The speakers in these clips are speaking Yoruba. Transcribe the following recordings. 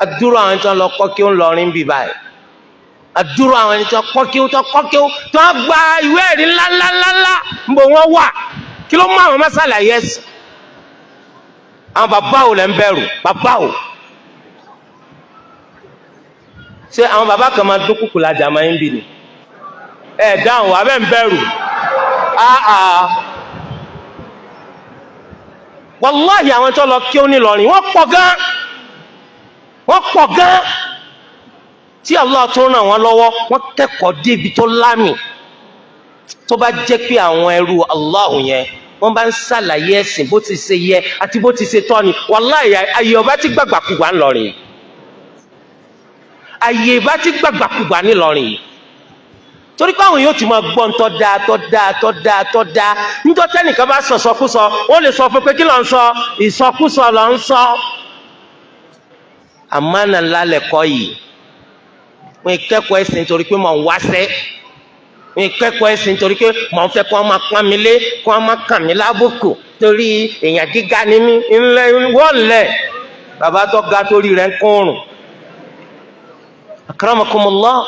adúrò àwọn tí wọ́n lọ kọ́ kí ó ń lọrin bí báyìí, adúrò àwọn ẹni tí wọ́n kọ́ kí ó tí wọ́n gba ìwé ẹ̀rí ńláńláńlá ń bò wọ́n wà, kí ló mú àwọn mọ́sálà yẹsì? àwọn bàbá ò lẹ́ ń bẹ̀rù, bàbá ò ṣé àwọn bàbá kan máa dún kùkù lajà máa ń bì ní ẹ̀ dáhùn abẹ́ ń bẹ̀rù? wàláhì àwọn tó lọ kí ó ní lọrin wọ́n pọ̀ gan tí Allah tó ràn wọ́n lọ́wọ́, wọ́n kẹ́kọ̀ọ́ débi tó lámì. tó bá jẹ́ pé àwọn ẹrú Allah yẹn wọ́n bá ń ṣàlàyé ẹ̀sìn bó ti ṣe yẹ àti bó ti ṣe tọ́ ni, wàláhì ayé ọba ti gbàgbàkúgbà ńlọrin, ayé ọba ti gbàgbàkúgbà ńlọrin yìí, torí pé àwọn yóò ti máa gbọ́ ntọ́ dáa níjọ́ tẹ́nìkan bá sọ̀sọ́kúsọ ó lè sọ fún pé kí ló ń sọ, ìsọkúsọ ló ń sọ. àmánà ńlá lẹ̀kọ́ yìí, wọ́n kẹ́kọ̀ọ́ ẹ̀sìn nítorí pé mò ń wáṣẹ́, wọ́n kẹ́kọ̀ọ́ ẹ̀sìn nítorí pé mò ń fẹ́ kó wọ́n máa pọ́n mi lé, kó wọ́n máa kàn mí lábùkù torí èèyàn gíga ni mí ńlẹ̀ wọ́ọ̀lẹ̀ bàbá tó ga torí rẹ̀ ń kúrùn. akramakumullah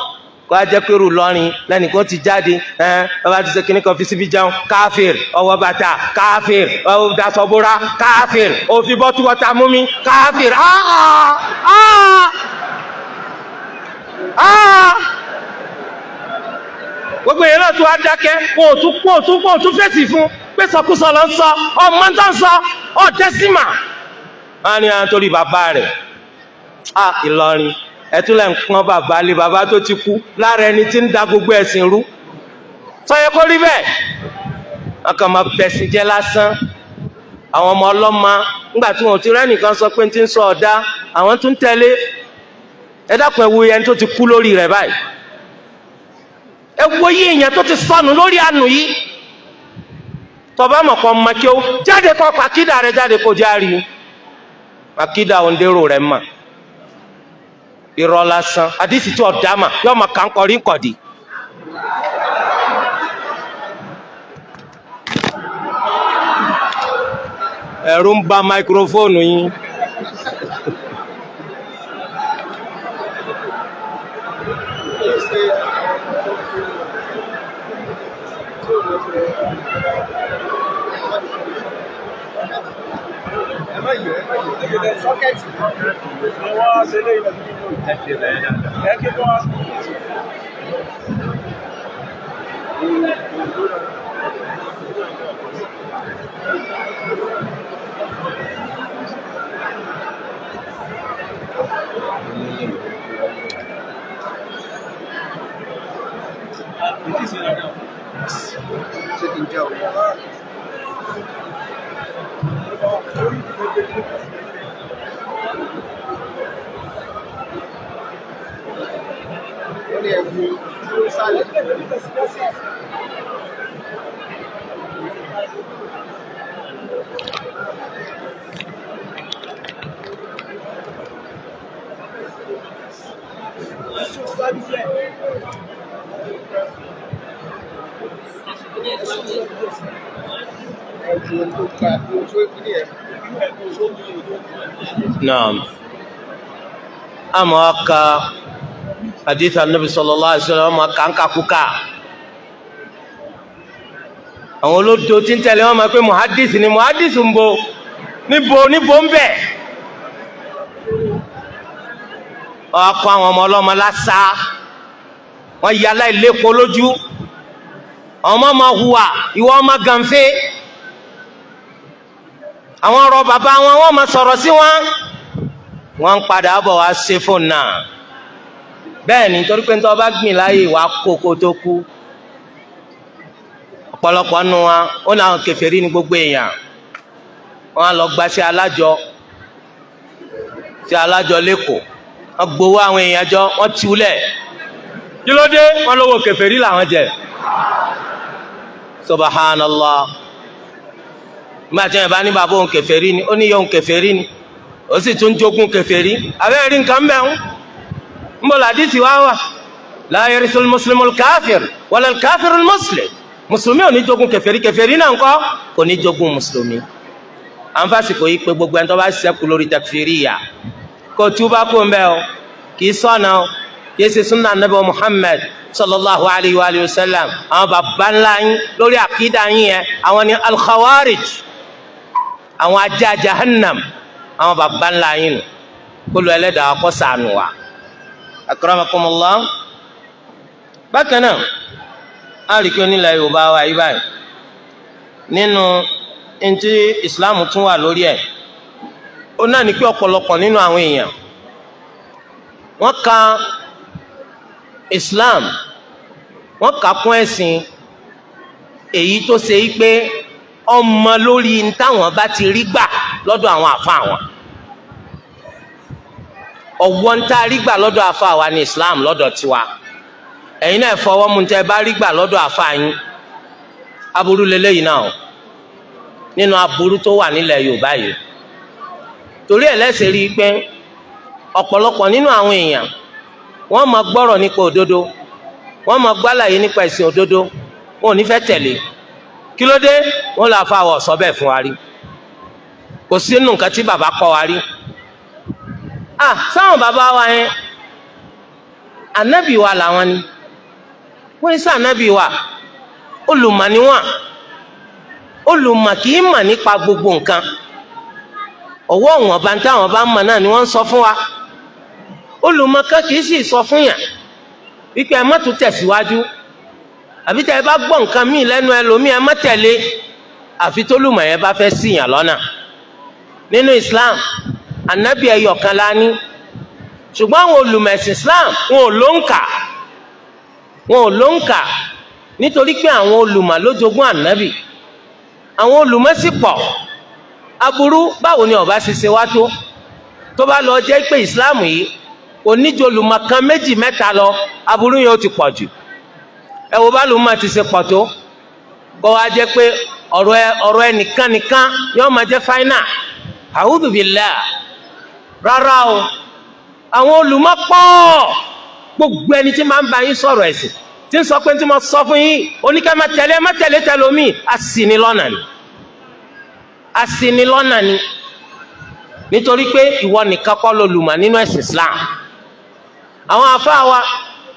kó a jẹ́ pé rú lọ́rin lẹ́nìkan ti jáde bàbá ti ṣe kíní kan fi síbi jẹun káfíìr, ọwọ́ bàtà káfíìr, ọwọ́ dasọ̀búra káfíìr, òfin bọ́tú wọ́tà mú mi káfíìr. gbogbo yẹn náà tó wá dákẹ́ kó o tún fèsì fún pé sọkúsọ lọ ń sọ ọmọ tó ń sọ ọ tẹ́símà. wọ́n á ní àwọn torí bàbá rẹ̀ Ìlọrin ẹtúlẹ̀ ń pọ́n bàbá lé bàbá tó ti kú lára ẹni tí ń da gbogbo ẹ̀sìn rú. sọyẹ kó rí bẹ́ẹ̀ wọn kàn máa bẹ̀sìn jẹ́ lásán. àwọn ọmọ ọlọ́mọ nígbà tí wọn ò ti rẹ́nìkan sọ pé ti ń sọ ọ̀dá àwọn tún tẹ̀lé. ẹ dákun ẹ wo ẹni tó ti kú lórí rẹ̀ báyìí, ẹ wo yí èèyàn tó ti sọnù lórí àánú yìí. tọba mọ̀ kọ́ ọmọ kí ó jáde kọ́ pàkídà rẹ̀ jáde kó járe pàkídà òǹdérò rẹ̀ mà. irọ́ lásán àdìsí tí ọ̀dà mà yọ ọmọ kà ń kọrí nkọ̀dí. ẹ̀rù ń bà máikrófóònù yín. Naam. Àmọ́ aka hadith An-Nabi sallallahu alaihi wasallam kankakuka. Àwọn olódo tí ń tẹ̀lé wọn máa pé muhaddis ni muhaddis ń bo níbo ń bẹ̀. Ọkọ àwọn ọmọ ọlọ́mọ lásà wọ́n yà láìlépo lójú. Ọmọ máa hùwà ìwọ ọmọ gànfẹ́. Àwọn ọ̀rọ̀ bàbá wọn wọ́n máa sọ̀rọ̀ sí wọn. Wọ́n ń padà bọ̀ wá ṣe fóònù náà. Bẹ́ẹ̀ ni torí pé ní tó bá gbìn láyè wá kókó tó kú. Ọ̀pọ̀lọpọ̀ nù wọn ó ní àwọn kèfèrí ní gbogbo èèyàn. Wọ́n á lọ gba sí alájọ lẹ́kọ̀ọ́. Wọ́n gbowó àwọn èèyàn jọ wọ́n tiwlẹ̀. Kí ló dé? Wọ́n lówó kèfèrí làwọn jẹ. Subhanallah. Nígbà tí wọn bá ní bàbá òun kèfèrí ni ó ní yóò kèfèrí ni ó sì tún jogún kèfèrí. Abẹ́rẹ́ rí nǹkan bẹ́ẹ̀ ń bọ̀ ládìsí wá wà. La yarisul muslimul káfíìr wala káfíìrul muslim. Mùsùlùmí ò ní jogún kèfèrí, kèfèrí náà ńkọ́ kò ní jogún mùsùlùmí. À ń fàsìkò yìí pé gbogbo ẹni tó bá ṣẹ́kù lórí takfiriya kò túbá kó ń bẹ o kì í sọnà o kì í ṣe sunna anabi Muhammad sallallahu alayhi wa sallam. àwọn baba ńlá yín lórí àkídà yín yẹn àwọn ni al-khawarij, àwọn ajá jahannam, àwọn baba ńlá yín nù. kólú ẹlẹ́dàá kó ṣàánú wa. akramakumullah. bákan náà a rí i pé onílẹ̀ yorùbá wa yí báyìí nínú ntí islam tún wà lórí ẹ̀ ó náà ní pé ọ̀pọ̀lọpọ̀ nínú àwọn èèyàn wọ́n ka islam wọ́n kà kún ẹ̀sìn èyí tó ṣe yí pé ọmọ lórí táwọn bá ti rí gbà lọ́dọ̀ àwọn àfa wọn. ọ̀wọ́ ń tá rí gbà lọ́dọ̀ àfa wa ní islam lọ́dọ̀ tiwa. ẹ̀yin náà fọwọ́ mu tẹ́ bá rí gbà lọ́dọ̀ àfa yín. aburú lélẹ́yìn náà o nínú aburú tó wà nílẹ̀ yorùbá yìí. torí ẹ̀ lẹ́sẹ̀ rí i pé ọ̀pọ̀lọpọ̀ nínú àwọn èèyàn wọ́n máa gbọ́rọ̀ nípa òdodo, wọ́n máa gbálàyé nípa ìsìn òdodo, wọn ò ní fẹ́ tẹ̀lé. kí ló dé? wọ́n lọ fa àwọ̀ sọ bẹ́ẹ̀ fún wa rí. kò sínú nǹkan tí bàbá kọ́ wa rí. sáwọn bàbá wa yẹn ànábì wa làwọn ni wọ́n ń sá ànábì wa, olùmọ̀ ni wọ́n. olùmọ̀ kì í mọ̀ nípa gbogbo nǹkan. ọwọ́ wọn bá ń táwọn bá ń mọ̀ náà ni wọ́n ń sọ fún wa. olùmọ̀ kan kì í sì sọ fún yàn wípé ẹ má tún tẹ̀síwájú, àbí tẹ́ ẹ bá gbọ́ nǹkan míì lẹ́nu ẹlòmíì ẹ má tẹ̀lé, àfi tólùmọ̀ yẹn bá fẹ́ ṣì yàn lọ́nà. nínú Islam ànábì ẹyọ kan la ní, ṣùgbọ́n àwọn olùmọ̀ ẹ̀sìn Islam wọn ò ló ń kà nítorí pé àwọn olùmọ̀ ló jogún ànábì. àwọn olùmọ̀ sì pọ̀. aburú báwo ni ọba ṣiṣẹ́ wá tó bá lọ jẹ́ pé Islam yìí oníjolùmọ̀ kan méjì mẹ́ta lọ, aburú yẹn ó ti pọ̀ jù. ẹ wo bá lùmọ̀ ti ṣe pọ̀ tó kó wá jẹ́ pé ọ̀rọ̀ ẹnìkan yóò máa jẹ́ fáínà. a'udhu billah. rárá o, àwọn olùmọ̀ pọ̀. gbogbo ẹni tí máa ń bá yín sọ̀rọ̀ ẹ̀sìn tí ń sọ pé tí mo sọ fún yín oníkẹ́ má tẹ̀lé tẹlomi, aṣinilọ́nà ni nítorí pé ìwọ nìkan kọ́ lolùmọ̀ nínú ẹ̀sìn Islam. àwọn àfáà wa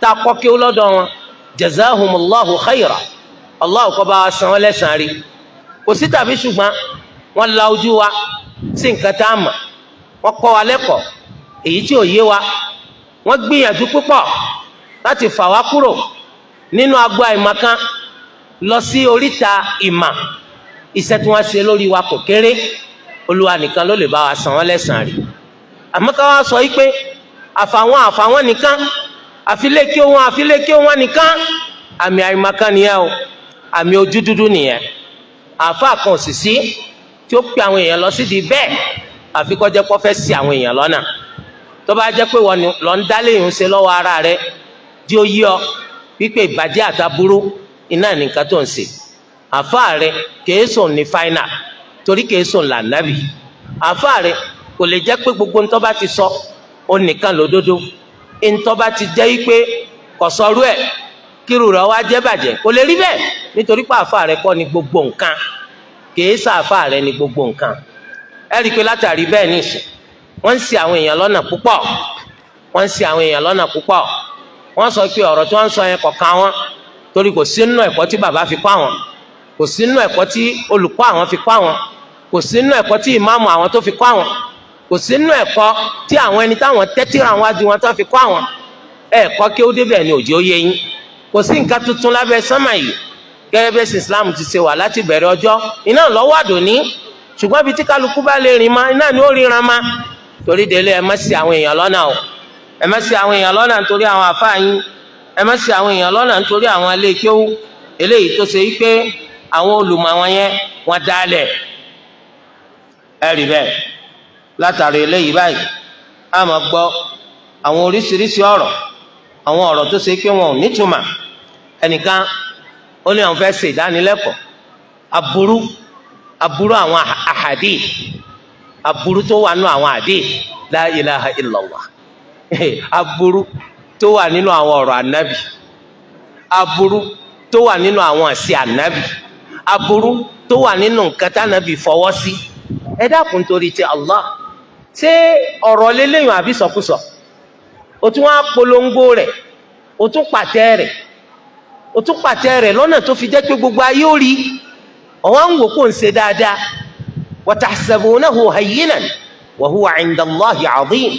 tá a kọ́ kí ó lọ́dọ̀ wọn jazahumullahu khayra, Allah kó bá wa san wọ́n lẹ́san rí. kò sí tàbí ṣùgbọ́n wọ́n la ojú wa sí nǹkan tá a mọ̀, wọ́n kọ́ wa lẹ́kọ̀ọ́ èyí tí ò yé wa, wọ́n gbìyànjú púpọ̀ láti fà wá kúrò nínú agbo àìmọ̀kan lọ sí oríta ìmọ̀. iṣẹ́ tí wọ́n ṣe lórí wa kò kéré. Olúwa nìkan ló lè bá wa san wọ́n lẹ́san rí. àmọ́ ká wá sọ yìí pé àfàwọn nìkan, àfilékè wọn nìkan, àmì àìmọ̀kan nìyẹn o, àmì ojú dúdú nìyẹn. àfa kan sì sí tí ó pe àwọn èèyàn lọ sídìí bẹ́ẹ̀ àfi kó jẹ́ kó fẹ́ ṣì àwọn èèyàn lọ́nà. tó bá jẹ́ pé wọ́n lọ ń dálé yìí ń ṣe lọ́wọ́ ara rẹ̀ tí ó yí ọ wípé ìbàjẹ́ àtàbúrú iná nìkan tó ń ṣe. àfa rẹ̀ kìí sùn ní fáínà torí kìí sùn lànàbì. àfa rẹ̀ kò lè jẹ́ pé gbogbo ntọ́ bá ti sọ ó nìkan lódodo. ntọ́ bá ti jẹ́ pé kò sọrú ẹ̀ kírù rẹ̀ wá jẹ́ bàjẹ́ kò lè rí bẹ́ẹ̀ nítorí pé àfa rẹ̀ kọ́ ni gbogbo nǹkan, kìí sàfa rẹ̀ ni gbogbo nǹkan. ẹ rí i pé látàrí bẹ́ẹ̀ nìṣẹ́ wọ́n ń ṣì àwọn èèyàn lọ́nà púpọ̀. wọ́n sọ pé ọ̀rọ̀ tí wọ́n ń sọ yẹn kọ̀ọ̀kan wọn torí kò sí nínú ẹ̀kọ́ tí bàbá fi kọ́ àwọn, kò sí nínú ẹ̀kọ́ tí olùkọ́ àwọn fi kọ́ àwọn, kò sí nínú ẹ̀kọ́ tí ìmáàmù àwọn tó fi kọ́ àwọn, kò sí nínú ẹ̀kọ́ tí àwọn ẹni táwọn tẹ́tíra wọn adi wọn tó fi kọ́ àwọn. ẹ̀kọ́ kí ó débẹ̀ ni òjò yé yín. kò sí nǹkan tuntun lábẹ́ sánmà yìí. gẹ́gẹ́ bí Islam ti ṣe wà láti bẹ̀rẹ̀ ọjọ́ iná lọ́wọ́ àdòní, ṣùgbọ́n ibi tí kálukú bá lè rìn ma iná ni ó ríran ma. torí délé ẹ má ṣì àwọn èèyàn lọ́nà o, ẹ má ṣì àwọn èèyàn lọ́nà nítorí àwọn àfáà yín, ẹ má ṣì àwọn èèyàn lọ́nà nítorí àwọn ilé kéwú eléyìí tó ṣe wípé àwọn olùmọ̀ wọn yẹn wọ́n dálẹ̀. ẹ rí bẹ́ẹ̀ látàrí eléyìí báyìí a máa gbọ́ àwọn oríṣiríṣi ọ̀rọ̀, àwọn ọ̀rọ̀ tó ṣe pé wọn ò nítumọ̀. ẹnìkan ó ní àwọn fẹ́ ṣe ìdánilẹ́kọ̀ọ́ aburú àwọn ahadith, aburú tó wà nínú àwọn hadith la ilaha illallah, aburú tó wà nínú àwọn ọ̀rọ̀ ànábì, aburú tó wà nínú àwọn àṣẹ ànábì, aburú tó wà nínú nǹkan tí ànábì fọwọ́ sí. ẹ dákun torí ti Allah ṣé ọ̀rọ̀ lélẹ́yìn àbí sọkúsọ o tún wá polongo rẹ̀ o tún pàtẹ́ rẹ̀ lọ́nà tó fi jẹ́ pé gbogbo ayé ó rí ọ̀wá ń wò kó ń ṣe dáadáa wa tahsabunahu hayyinan wa huwa 'inda Allahi 'azim.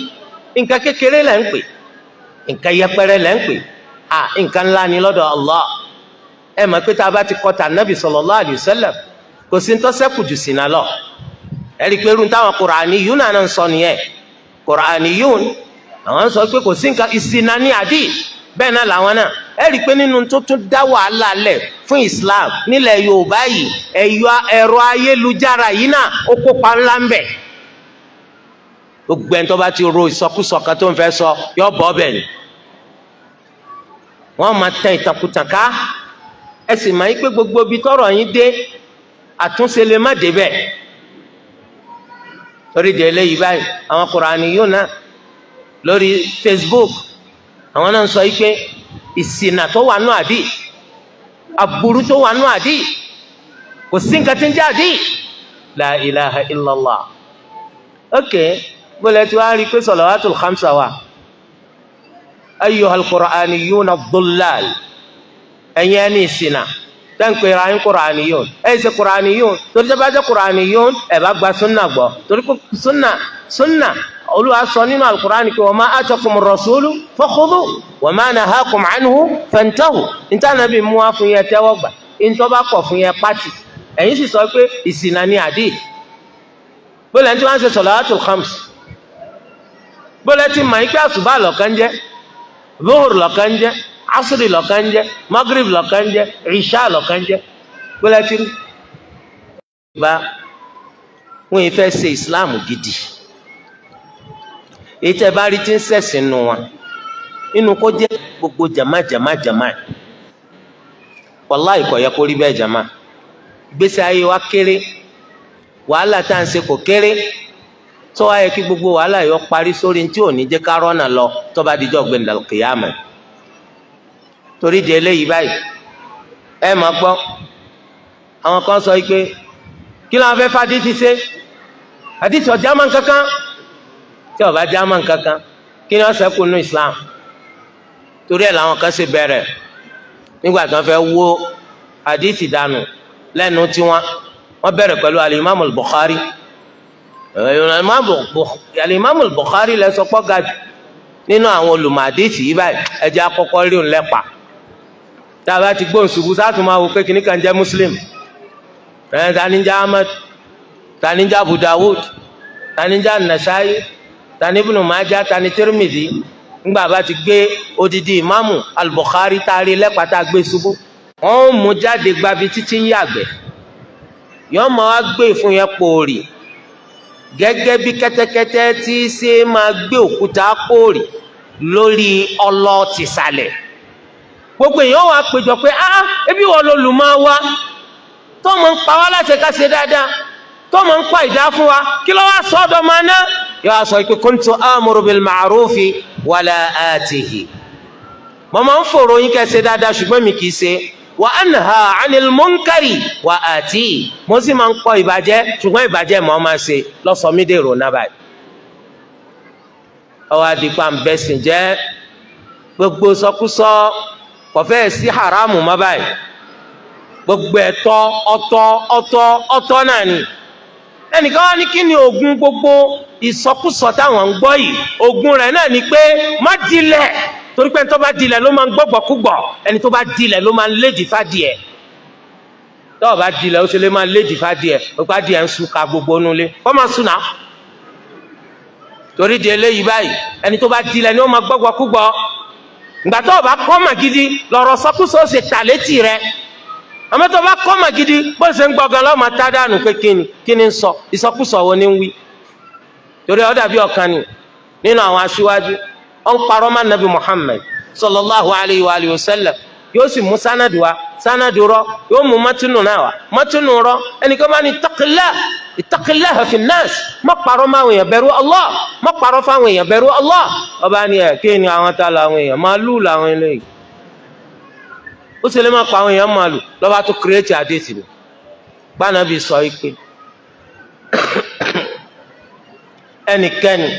nǹkan kékeré lẹ́ ń pè nǹkan yẹpẹrẹ lẹ́ ń pè nǹkan ńlá ni lọ́dọ̀ Allah. ẹ mọ̀ pé tá a bá ti kọ́ta Nabi sallallahu alayhi wa sallam kò sí ń tọ́sẹ́kù jù sí náà lọ. ẹ rí i pé irun táwọn Qur'aniyun náà ń sọ nìyẹn. Qur'aniyun àwọn sọ pé kò sí nǹkan ìṣìnà ní hadith bẹ́ẹ̀ náà làwọn náà ẹ rí i pé nínú tó tún dá wàhálà lẹ̀ fún Islam nílẹ̀ Yorùbá yìí ẹ̀rọ ayélujára yìí náà ó kópa ńlá ń bẹ̀. gbogbo ẹni tó bá ti ro ìsọkúsọ kan tó ń fẹ́ sọ yọ bọ́ bẹ̀ ni wọ́n máa tẹ ìtàkùtàn ká ẹ sì máa ń pé gbogbo ibi tọ́rọ̀ yín dé àtúnṣe lè má débẹ̀. torí de eléyìí báyìí àwọn Qur'aniyun náà lórí Facebook àwọn náà ń sọ yìí pé ìṣìnà tó wà nù àdí aburú tó wà nù àdí kò sí nǹkan tí ń jẹ́ àdí la ilaha illallah. ok bọ́lá tí wàá rí i pé salawatul khamsa wa ayyuhal Qur'aniyuna ad-dullal ẹ̀yin ẹni ìṣìnà tẹ́ǹpẹ̀ ra yín Qur'aniyun ṣe Qur'aniyun torí tẹ́ bá jẹ́ Qur'aniyun ẹ̀ bá gba sunna gbọ́ torí pé sunna Olúwa sọ nínú al-Qur'an pé wa ma atakum ar-rasulu fakhudhu wa ma nahakum anhu fantahu. níta nàbí mú wá fún yẹn tẹ́wọ́ gbà níta bá kọ̀ fún yẹn pátì ẹ̀yin sì sọ pé ìṣìnà ni hadith. bólẹ̀ tí wọ́n ń ṣe salawatul khams bólẹ̀ tí màá pé àsùbá lọ́kàn jẹ́ zuhur lọ́kàn jẹ́ asiri lọ́kàn jẹ́ magrib lọ́kàn jẹ́ isha lọ́kàn jẹ́ bólẹ̀ tí bá wọ́n yìí fẹ́ ṣe islam gidi. èyí tẹ́ bá rí tí ń ṣẹ̀sìn nù wọn inú kó jẹ́ gbogbo jama wàláhì kò yẹ kó rí bẹ́ẹ̀ jama. ìgbésí ayé wa kéré wàhálà tá à ń ṣe kò kéré tó wáyé kí gbogbo wàhálà yọ parí sórí tí ò ní jẹ́ ká rọ́nà lọ tó bá dijọ́ gbẹ̀ndàl kìyàmà. torí di eléyìí báyìí ẹ máa gbọ́ àwọn kan sọ pé kí ló ń fẹ́ fàdí ti ṣe àdìsí ọjà máa ń kankan tí ọba jámà kankan kí ni wọ́n ṣẹ́kù nínú Islam. torí ẹ̀ làwọn kan ṣe bẹ̀rẹ̀ nígbà tí wọ́n fẹ́ wó àdìsí dànù lẹ́nu tí wọ́n bẹ̀rẹ̀ pẹ̀lú alimami Bukhari. alimami Bukhari lẹ sọ pọ́ gajù nínú àwọn olùmọ̀ àdìsí yìí báyìí ẹ̀jẹ̀ àkọ́kọ́ rí òun lẹ́pa tá a bá ti gbóhùn ṣubú sátún máa wò pé kìnnì kan jẹ́ Muslim taninja Ahmad taninja Abu Dawud taninja Nasai tani Ibn Majah tani Tirmidhi ńgbà bá ti gbé odidi ìmáàmù al-Bukhari taari lẹ́pa tá a gbé ṣubú wọ́n mú jáde gbabi títí ń yàgbẹ́ yọ́n máa wá gbé fún yẹn pòórì gẹ́gẹ́ bí kẹ́tẹ́kẹ́tẹ́ tí ṣe máa gbé òkúta pòórì lórí ọlọ tìsàlẹ̀. gbogbo èèyàn wà péjọ pé ebi wọ́n lolùmọ̀ wa tó máa ń pa wá láti ká ṣe dáadáa tó máa ń pa ìdá fún wa kí ló wá sọ ọ́dọ̀ máa ná. yóò wá sọ pé kuntu amuru bil ma'rufi wala atihi. mo máa ń fòrò yín kẹ́ ṣe dáadáa ṣùgbọ́n mi kì í ṣe. wa anha anil munkari wa ati. mo sì máa ń kọ̀ ìbàjẹ́ ṣùgbọ́n ìbàjẹ́ mo máa ṣe lọ́sọ̀mídèrò náà báyìí. ọwọ́ adigun àǹbẹ̀sìn jẹ́ gbogbo sọkúsọ kọfẹ́ sí haramu má báyìí gbogbo ẹ̀tọ́ ọ̀tọ̀ náà ni. ẹnìkan wá ní kí ni oògùn gbogbo ìsọkúsọ táwọn ń gbọ́ yìí oògùn rẹ̀ náà ni pé má dilẹ̀ torí pé ẹni tó bá dilẹ̀ ló máa ń gbọ́gbọ́kúgbọ̀ ẹni tó bá dilẹ̀ ló máa ń lédìí fádìẹ̀ tó o bá dilẹ̀ ó ṣe lè máa lédìí fádìẹ̀ ó bá díẹ̀ ń sun ká gbogbo nulẹ̀ kọ́ máa sun náà torí di eléyìí báyìí ẹni tó bá dilẹ̀ ni ó máa gbọ́gbọ́kúgbọ̀ ìgbà tó o bá kọ́ mà gidi lọ́rọ̀ sọkúsọ ó ṣe tà létí rẹ̀ àmọ́ tó o bá kọ́ mà gidi bó ṣe ń gbọ́gàn lọ́ọ́ máa tá dànù pé kí ni ń sọ ìsọkúsọ wo ni ń wí torí ó dàbí ọ̀kan ni nínú àwọn aṣíwájú ó ń parọ́ mọ́ Nabi Muhammad sallallahu alayhi wa sallam yóò sì mú sánàdù rọ yóò mú mọ́tínù náà wá mọ́tínù rọ ẹnìkan bá ní ittaqillah fi nnas má parọ́ máwọn èèyàn bẹ̀rù Allah má parọ́ fáwọn èèyàn bẹ̀rù Allah ọba ni ẹ̀ kí ni àwọn tá làwọn èèyàn màálù làwọn eléyìí ó sì lè má pa àwọn èèyàn màálù lọ́ba tó kírètì àdéhìí ni gbànàbí sọ pé ẹnikẹ́ni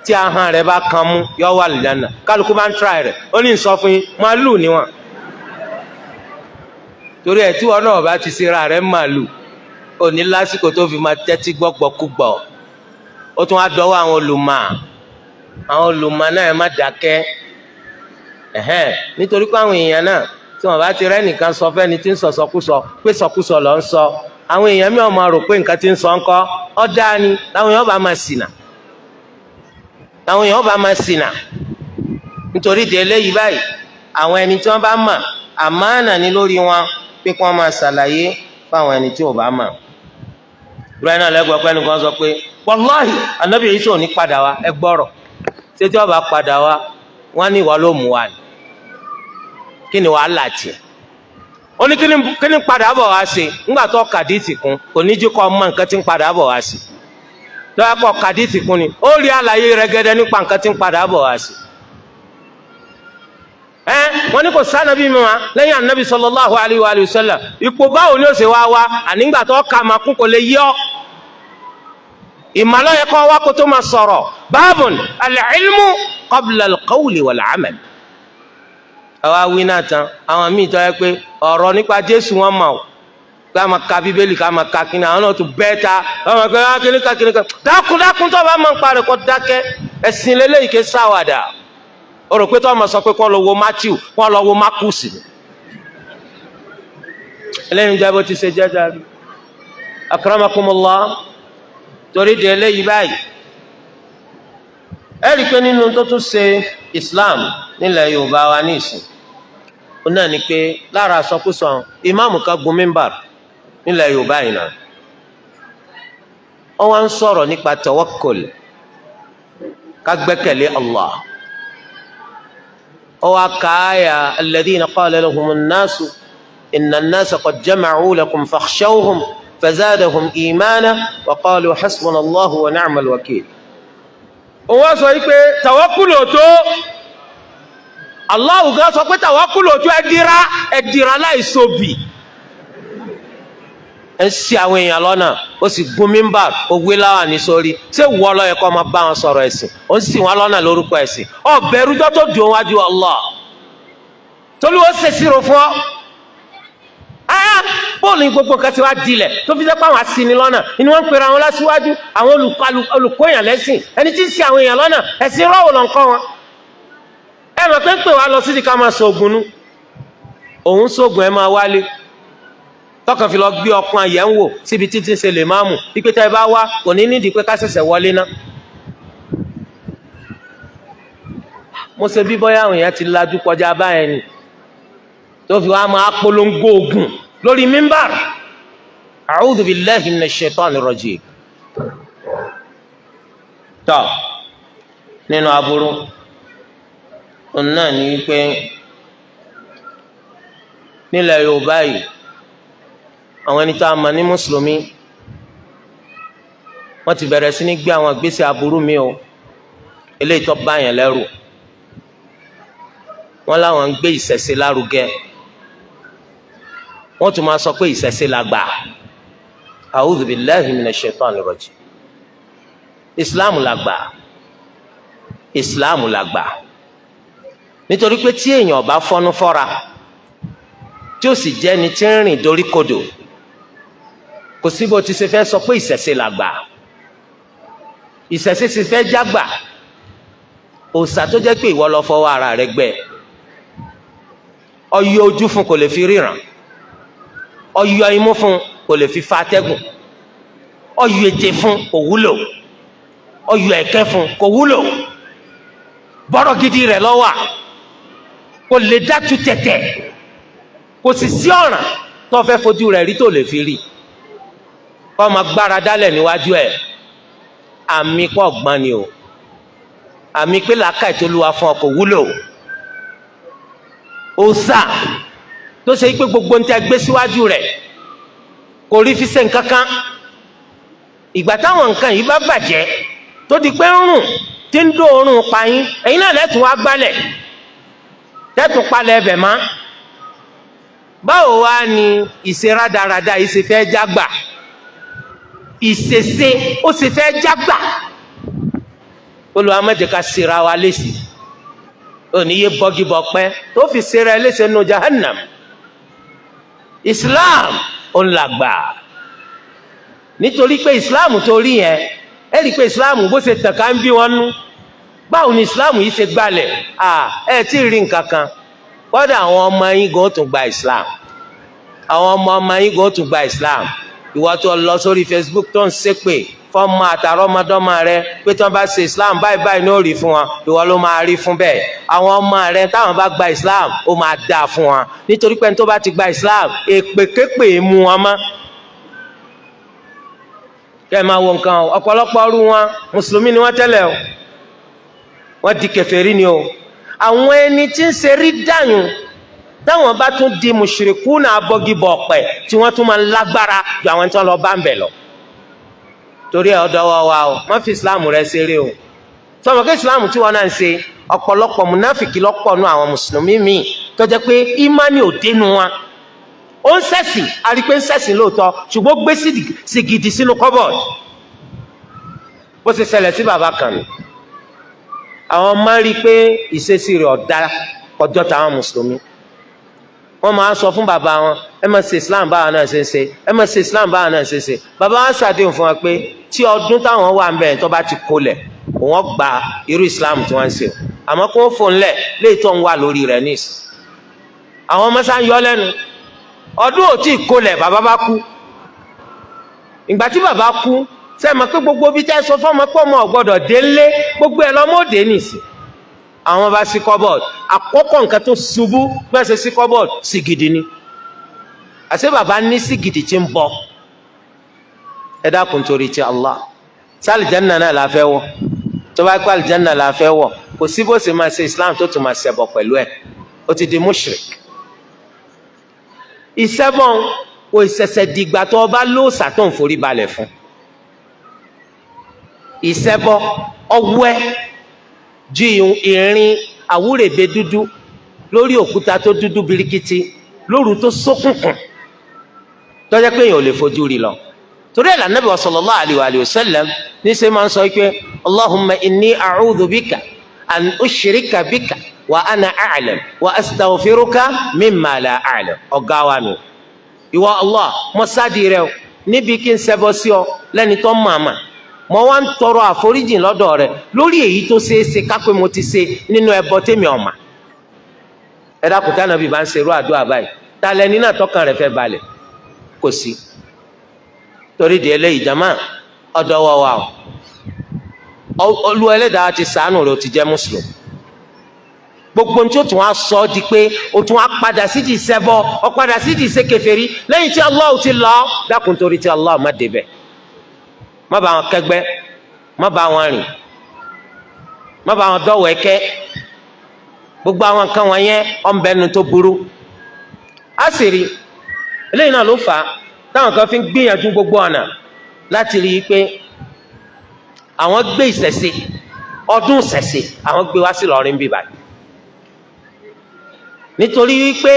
tí ahọ́n rẹ̀ bá kan mú yọ wà lìjánà kálukú bá ń tíráì rẹ̀ ó ní sọ fún yín màálù níwọ̀n torí ẹ̀ tí wọn náà bá ti ṣe ra rẹ̀ màálù ò ní lásìkò tó fi máa tẹ́tí gbọ́gbọ́kúgbọ̀ ó tún wá dọ́wọ́ àwọn olùmọ̀ náà ẹ má dákẹ́ nítorí pé àwọn èèyàn náà tí wọn bá ti rẹ́ nìkan sọ fẹ́ni tí ń sọ sọkúsọ pé sọkúsọ ló ń sọ àwọn èèyàn mi ò máa rò pé nǹkan tí ń sọ ńkọ́ ọ̀dà ni làwọn èèyàn bá máa ṣìnà nítorí di eléyìí báyìí àwọn ẹni tí wọ́n bá mọ̀ àmánà ní lórí wọn pé kí wọ́n máa ṣàlàyé fáwọn ẹni tí ò bá mọ̀ rẹ náà lẹ́gbọ̀ọ́ pé ẹnìkan sọ pé wàláhì ànábì Ìsá ò ní padà wá ẹ gbọ́rọ̀ ṣé tí wọ́n bá padà wá wọ́n ní ìwọ ló mú wa ni kí ni wàhálà tiẹ̀ ó ní kí ni padà bọ̀ wá sí ńgbà tó kàdíìtì kún kò ní jí kọ́ ọmọ nǹkan tí ń padà bọ̀ wá sí lọ́wọ́ pọ̀ kàdíìtì kún ni ó rí àlàyé rẹ̀gẹ́dẹ́ nípa nǹkan tí ń padà bọ̀ wá sí. wọ́n ní kò sànàbí mi wá lẹ́yìn ànábì sallallahu alayhi wa sallam ipò báwo ni ó ṣe wá ànígbà tó kà máa kún kò lè yọ ìmọ̀lọ́yẹ kọ́ wá kó tó máa sọ̀rọ̀ báàbùn al-ilmu qabla al-qawli wal-amal. àwa wí náà tán àwọn míì tọ́ ẹ pé ọ̀rọ̀ nípa Jésù wọn mọ̀ ọ́ ká máa ka bíbélì ká máa ka kíni àwọn náà tún bẹ́ẹ̀ ta wọ́n máa gbé kíni ká dákun tó bá máa ń parẹ́ kọ́ dákẹ́ ẹ̀sìn lélẹ́yìí ké sáwàdà o rò pé tó máa sọ pé kọ́ lọ wo Matthew kọ́ lọ wo Marcus ni eléyìí jẹ́ bó ti ṣe jẹ́ dárí akramakumullah torí di eléyìí báyìí ẹ rí i pé nínú tó tún ṣe Islam nílẹ̀ Yorùbá wa ní ìsìn ó náà ni pé lára àsọkúsọ ìmáàmù kan gun mímbàr nílẹ̀ Yorùbá yìí náà wọ́n wá ń sọ̀rọ̀ nípa tawakkul ká gbẹ́kẹ̀lé Allah ó wá ka àyà alladhina qala lahumun nasu inna an-nasa qad jama'u lakum fakhshawhum fazadahum imana wa qalu hasbunallahu wa ni'mal wakeel. òun wá sọ pé tawakkul tó Allah gan sọ pé tawakkul tó ẹdira láìsóbì ẹ ṣì àwọn èèyàn lọ́nà ó sì gun mímbà ó gbé láwà ní sórí ṣé wọ́ ló yẹ kó máa bá wọn sọ̀rọ̀ ẹ̀sìn ó sì wọn lọ́nà lórúkọ ẹ̀sìn ọ̀bẹ̀rù tó dùn wájú Allah tolú ó ṣèṣirò fún ọ bóòlù ní gbogbo nǹkan tí wàá dilẹ̀ tó fi jẹ́ pé àwọn asini lọ́nà ni wọ́n ń pera wọn lásìwájú àwọn olùkọ́ èèyàn lẹ́sìn ẹni tí ń ṣì àwọn èèyàn lọ́nà ẹ̀sìn rọ́wọ́ lọ́ ń kọ́ wọn ẹ mọ̀ pé ń pè wá lọ sí di ká máa sọ ògùn nú òun sóògùn ẹ máa wálé tọkàn fi lọ gbé ọkùn ayẹ ń wò síbi títí ṣe lè máa mú ipe tẹ ẹ bá wá kò ní nídìí pé ká ṣẹ̀ṣẹ̀ wọlé ná. mo ṣe bí bóyá àwọn èèyàn ti lajú kọjá báyẹn ni tó fi wá máa polongo oògùn lórí mímbàr a'udhu billahi minash shaitani rajim. tọ́ nínú aburú òun náà ní pé nílẹ̀ Yorùbá yìí àwọn ẹni tá a mọ̀ ní mùsùlùmí wọ́n ti bẹ̀rẹ̀ sí ní gbé àwọn ìgbésẹ̀ aburú mi o eléyìí tó bá yẹn lẹ́rù wọ́n láwọn ń gbé ìṣẹ̀ṣe lárugẹ wọ́n tún máa sọ pé ìṣẹ̀ṣe la gbà a'udhu billahi minash shaitani rajim ìsìláàmù la gbà ìsìláàmù la gbà nítorí pé tí èèyàn bá fọ́nú fọ́ra tí ó sì jẹ́ ni tí ń rìn doríkodò kò sí bó ti ṣe fẹ́ sọ pé ìṣẹ̀ṣe la gbà ìṣẹ̀ṣe ti fẹ́ jágbà òòṣà tó jẹ́ pé ìwọ lọ fọwọ́ ara rẹ gbẹ́ ọyọ ojú fún kò lè fi ríran ọyọ imú fún kò lè fi fa atẹ́gùn ọyọ ètè fún kò wúlò ọyọ ẹ̀kẹ́ fún kò wúlò bọ́rọ̀ gidi rẹ̀ lọ́wọ́ kò lè dátú tẹ̀tẹ̀ kò sì sí ọ̀ràn tó fẹ́ fojú rẹ̀ rí tó lè fi rí kọ́ máa gbára dálẹ̀ níwájú ẹ̀ àmì pọ̀ gbọ́n ni o àmì pé làákàyè tó lù wá fún ọ kò wúlò òòṣà tó ṣe pé gbogbo nǹkan gbé síwájú rẹ̀ kò rí fi ṣe nǹkan kan ìgbà táwọn nǹkan yìí bá bàjẹ́ tó di pé ń rùn tí ń dóorùn payín ẹ̀yin náà lẹ́tùn wá gbálẹ̀ lẹ́tùn palẹ̀ ẹbẹ̀ má báwo wá ni ìṣe rádaràda yìí ṣe fẹ́ jágbà ìṣẹ̀ṣe ó ṣe fẹ́ jágbà Olúwa má jẹ́ ká ṣera wa léṣe oníyé bọ́gibọ̀pẹ́ tó fi ṣera ẹ léṣe nù jahannam. Islam òun làgbà nítorí pé Islam tó rí yẹn ẹ rí i pé Islam bó ṣe tàn ká ń bí wọn nú báwo ni Islam yìí ṣe gbalẹ̀ ẹ tí ì rí nǹkan kan kọ́dà àwọn ọmọ yín gan tún gba Islam àwọn ọmọ yín gan tún gba Islam. Ìwọ tó lọ sórí Facebook tó ń ṣépè fọmọ àtàrọmọdọ́mọ rẹ pé tí wọ́n bá ṣe Islam báyìí báyìí ní ó rí fún wọn ìwọ ló máa rí fún bẹ́ẹ̀. Àwọn ọmọ rẹ táwọn bá gba Islam ó máa dáa fún wọn nítorí pé ní tó bá ti gba Islam èpèképè mú wọn mọ́. kẹ́ ẹ máa wo nǹkan ọ̀pọ̀lọpọ̀ ọrú wọn mùsùlùmí ni wọ́n tẹ́lẹ̀ o wọ́n di kèfèrí ni o. àwọn ẹni tí ń ṣe rí dáyùn táwọn bá tún di mùṣírikùnà abọ́gibọ̀ ọ̀pẹ tí wọ́n tún máa ń lágbára ju àwọn tí wọ́n lọ bá ń bẹ̀ lọ. torí ẹ̀ ọ̀dọ̀ wa o má fi Islam rẹ ṣeré o. sọmọ kí Islam tí wọn náà ń ṣe ọ̀pọ̀lọpọ̀ múnáfìkì lọ́pọ̀ nù àwọn mùsùlùmí míì tó jẹ́ pé ìmánì ò dénú wọn. ó ń ṣẹ̀sìn arípé ń ṣẹ̀sìn lóòótọ́ ṣùgbọ́n gbé sìgìdì sínú kọ́bọ̀dù. bó ṣe ṣẹlẹ̀ sí bàbá kan nù. àwọn máa ń rí i pé ìṣesí rẹ̀ ọ̀dà ọjọ́ táwọn mùsùlùmí. wọ́n máa ń sọ fún bàbá wọn ẹ má ṣe Islam báwa náà ṣe ń ṣe ẹ má ṣe Islam báwa náà ṣe ń ṣe. bàbá wọn ṣàdéhùn fún wọn pé tí ọdún táwọn wà ń bẹ̀rẹ̀ tó bá ti kolẹ̀ wọ́n gba irú Islam tí wọ́n ń ṣe àmọ́ kó fò ńlẹ̀ léyìí tó ń wà lórí rẹ̀ níìsì. àwọn ọmọ sáà ń yọ lẹ́nu ọdún ò tí ì kolẹ̀ bàbá bá kú. ìgbà tí bàbá kú sẹ́mi pé gbogbo bí tẹ́ sọ fọ́mọ pé ọmọ ọ̀gbọ́dọ̀ dé ńlé gbogbo ẹ̀ lọ́mọ òde nìsí. àwọn bá sí cupboard àkọ́kọ́ nǹkan tó ṣubú bí wọ́n ṣe sí cupboard sìgìdì ni. àṣé bàbá ní sìgìdì tí ń bọ̀. ẹ dákun torí ti Allah sálì jẹ́nà náà la fẹ́ wọ̀ tó bá kó àlìjẹ́nà la fẹ́ wọ̀ kò sí bó ṣe máa ṣe Islam tó tún máa ṣẹbọ pẹ̀lú ẹ̀ ó ti di mushrik. ìṣẹ́bọ̀n kò ìṣẹ̀ṣẹ̀ dìgbà tó o bá lóòṣà tó ń forí balẹ̀ fún. ìṣẹ́bọ ọwẹ́ ju ìrìn àwúrèbe dúdú lórí òkúta tó dúdú birikiti lóru tó ṣókùnkùn tó jẹ́ pé èèyàn ò lè fojú rí lọ. torí ẹ̀ l'Ànábì sallallahu alayhi wa sallam ní ṣe máa ń sọ pé Allahumma inni a'udhu bika an ushrika bika wa ana a'lam wa astaghfiruka mimma la a'lam. ọ̀gá wa nù. ìwọ Allah mo sáàdì rẹ o níbi kí n ṣẹbọ sí ọ lẹ́ni tó màmá mo wá ń tọrọ àforíjìn lọ́dọ̀ rẹ lórí èyí tó ṣeé ṣe kápẹ́ mo ti ṣe nínú ẹbọ tèmi ọ̀mà. ẹ dákun tí Ànábì bá ń ṣerú àdúrà báyìí ta lẹni náà tọkàn rẹ fẹ́ balẹ̀ kò sí. torí di eléyìí jama ọ̀dọ̀ wa o Olúwa Ẹlẹ́dàá ti ṣàánú rẹ o ti jẹ́ mùsùlùmí. gbogbo ní tí o tún wá sọ di pé o tún wá padà sí di ṣẹbọ ọ padà sí di ṣe kèfèrí lẹ́yìn tí Allah ti lọ dákun torí tí Allah má débẹ̀ má bá wọn kẹ́gbẹ́ má bá wọn rìn má bá wọn dọ̀wẹ́kẹ́ gbogbo àwọn nǹkan wọn yẹn ọ̀nbẹ́nu tó burú. a sì rí eléyìí náà ló fà á táwọn kan fi ń gbìyànjú gbogbo ọ̀nà láti rí i pé àwọn gbé ìṣẹ̀ṣe ọdún ìṣẹ̀ṣe àwọn gbé wá sí Ìlọrin bíbá nítorí wípé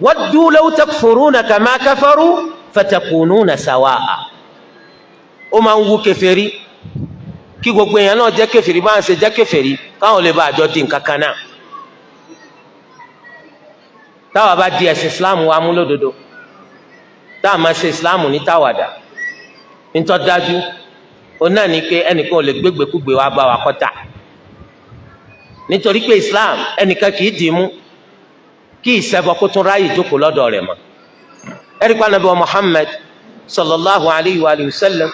waddu law takfuruna kama kafaru fatakununa sawa'a. ó máa ń wú kèfèrí kí gbogbo èèyàn náà jẹ́ kèfèrí báwọn ṣe jẹ́ kèfèrí káwọn lè bá àjọ di nǹkan kan náà. táwa bá di ẹ̀sìn Islam wa mú lódodo táà máa ṣe Islam ní tàwàdà nítọ́ dájú ó náà ní pé ẹnìkan ò lè gbégbékúgbé wa bá wa kọ́tà nítorí pé Islam ẹnìkan kì í dì í mú kí ìṣẹ́bọ kó tún ráyè jókòó lọ́dọ̀ rẹ̀ mọ́. ẹ̀rí pa Ànábì wa Muhammad sallallahu alayhi wa sallam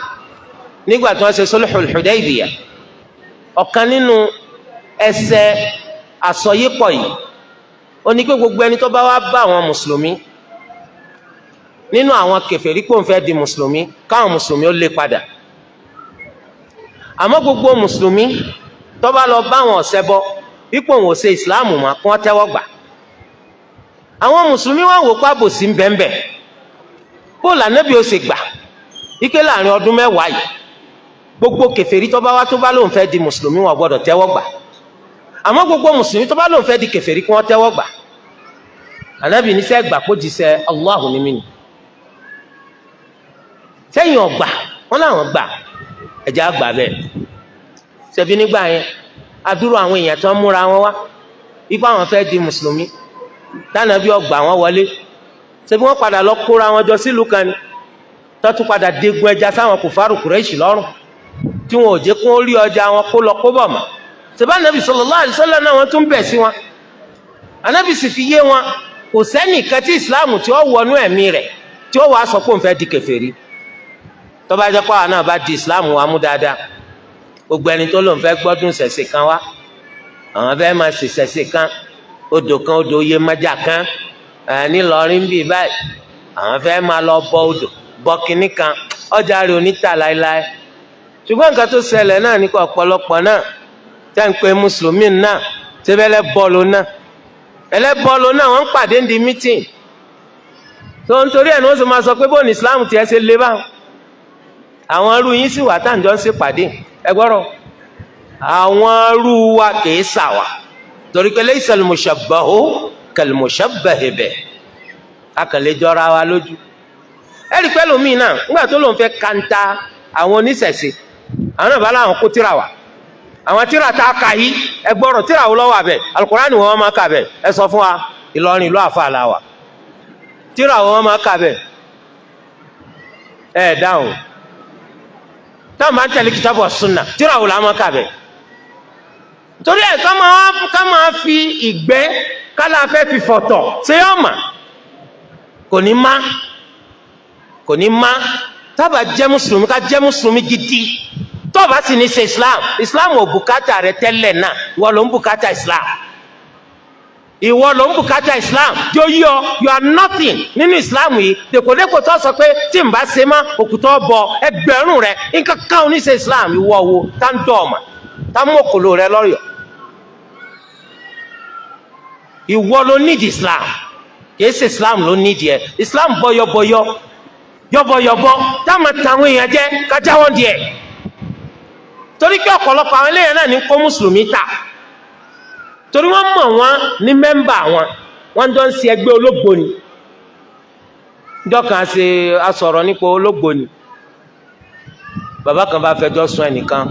nígbà tí wọ́n ṣe Sulhul Hudaybiyah ọ̀kan nínú ẹsẹ̀ àsọyépọ̀ yìí ó ní pé gbogbo ẹni tó bá wá bá àwọn mùsùlùmí nínú àwọn kèfèrí kó ń fẹ́ di mùsùlùmí káwọn mùsùlùmí ó lé padà àmọ́ gbogbo mùsùlùmí tó bá lọ bá àwọn ọ̀ṣẹbọ wípé òun ò ṣe ìsìláàmù mọ́ kí wọ́n tẹ́wọ́ gbà. àwọn mùsùlùmí wọn wò pábò sí bẹ́ẹ̀nbẹ́ bóòlù Ànábì ó ṣe gbà ike láàrin ọdún mẹ́wàá yìí gbogbo kèfèrí tó bá wá tó bá lóun fẹ́ di mùsùlùmí wọn gbọ́dọ̀ tẹ́wọ́ gbà àmọ́ gbogbo mùsùlùmí tó bá lóun fẹ́ di kèfèrí kí wọ́n tẹ́wọ́ gbà. Ànábì ní sẹ́ gbà kó jíṣẹ́ Allahu ní mí ni sẹ́yìn ọgbà wọn làwọn gbà ẹ̀jẹ̀ àgbà bẹ́ẹ̀ ṣebí nígbà yẹn adúrò àwọn èèyàn tó ń múra wọn wá ipá àwọn fẹ́ di mùsùlùmí tánàbí ọgbà wọn wọlé ṣebí wọ́n padà lọ kóra wọn jọ sílùú kan ni tọ́tún padà dégun ẹja sáwọn kùfárù Kùrẹ́ṣì lọ́rùn tí wọn ò jẹ́ kó rí ọjà wọn kó lọ kó bọ̀ mọ́ ṣebí Ànábì sallallahu alaihi wasallam náà wọ́n tún bẹ̀ sí wọn Ànábì sì fi yé wọn kò sẹ́nìkan tí ìsìláàmù tí ó wọnú ẹ̀mí rẹ̀ tí ó wàá sọ pé òun fẹ́ di kèfèrí tó bá jẹ́ pé àwọn náà bá di ìsìláàmù wa mú dáadáa gbogbo ẹni tó lòun fẹ́ gbọ́dún ṣẹ̀ṣẹ̀ kan wá àwọn fẹ́ máa ṣe ṣẹ̀ṣẹ̀ kan odò oyè májà kan nílọrin bíi báyìí àwọn fẹ́ máa lọ bọ odò bọ kínní kan ọjà rẹ̀ oníta láéláé ṣùgbọ́n nǹkan tó ṣẹlẹ̀ náà ní kó ọ̀pọ̀lọpọ̀ náà tẹ́ ń pe mùsùlùmí náà ṣẹbẹ́lẹ́ bọ́ọ̀lù náà ẹlẹ́bọ́ọ̀lù náà wọ́n ń pàdé ní mítìn tó ń torí ẹ̀ ní wọ́n sì máa sọ pé bóun ní Islam tiẹ̀ ṣe lé báwọn àwọn irú yín sì wà táǹjọ́ ń ṣe pàdé ẹ gbọ́rọ̀ àwọn irú wa kìí ṣàwà torí pé laysa al-mushabbahu kal-mushabbahi bihi akànlẹ̀ jọra wa lójú ẹ̀rí pẹ́lú mi náà nígbà tó lóun fẹ́ kanta àwọn oníṣẹ̀ṣe àwọn náà bá láwọn kó tíra wà àwọn tíra tá a kà yìí ẹ gbọ́rọ̀ tíra wo lọ́wọ́ àbẹ̀ Al-Qur'ani wọn máa kà bẹ̀ ẹ sọ fún wa Ìlọrin ìlú àfa làwà tíra wọn máa kà bẹ̀ ẹ dáhùn táwọn máa ń tẹ̀lé kìtàbù Sunnah tíra wo làwọn máa kà bẹ̀ torí ẹ̀ ká máa fi ìgbẹ́ kálá fẹ́ fi fọ̀tọ̀ ṣé yọ mà kò ní má tábà jẹ́ mùsùlùmí ká jẹ́ mùsùlùmí gidi tó bá sì ní ṣe Islam ò bùkátà rẹ tẹ́lẹ̀ náà ìwọ ló ń bùkátà Islam yóò yọ you are nothing nínú Islam yìí dèkòdèkò tó sọ pé tí n bá ṣe má òkùtọ́ bọ ẹgbẹ̀rún rẹ nǹkan kan ní ṣe Islam ìwọ wo tá ń dọ̀ ọ̀mà tá mú òkòlò rẹ lọ́yọ̀ ìwọ ló need Islam kìí ṣe Islam ló need yẹ Islam bọyọbọyọ yọbọyọbọ táwọn àtàwọn èèyàn jẹ kájáwọ́ díẹ̀ torí pé ọ̀pọ̀lọpọ̀ àwọn eléyàn náà ní kó mùsùlùmí ta torí wọ́n mọ̀ wọ́n ní mẹ́mbà wọ́n jọ ń ṣe ẹgbẹ́ ológbòni dọ́kan ṣe asọ̀rọ̀ nípa ológbòni bàbá kan bá fẹjọ́ sùn ẹnìkan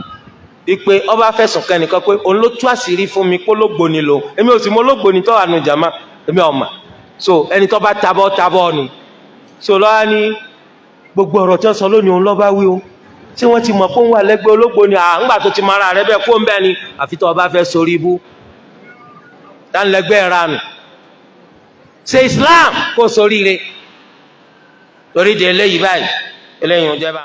wípé ọba fẹ̀sùn kan ẹnìkan pé òun ló tú àṣírí fún mi kó ológbòni lò èmi ò sì mọ ológbòni tó wà nù jàmá èmi ọ̀mà so ẹni tó bá tabọ́ ni so lọ́wọ́ ní gbogbo ọ̀rọ̀ tí wọ́n sọ lónìí òun lọ́ba wí o tí wọ́n ti mọ̀ pé òun wà lẹ́gbẹ́ ológbòni ńgbà tó ti mọ ara rẹ bẹ́ẹ̀ kó ń bẹ́ẹ̀ ni àfi tó ọba fẹ́ sórí ibú dánilẹ́gbẹ́ ìranù ṣe Islam kó soríire torí de eléyìí báyìí eléyìí ò jẹ́ bá.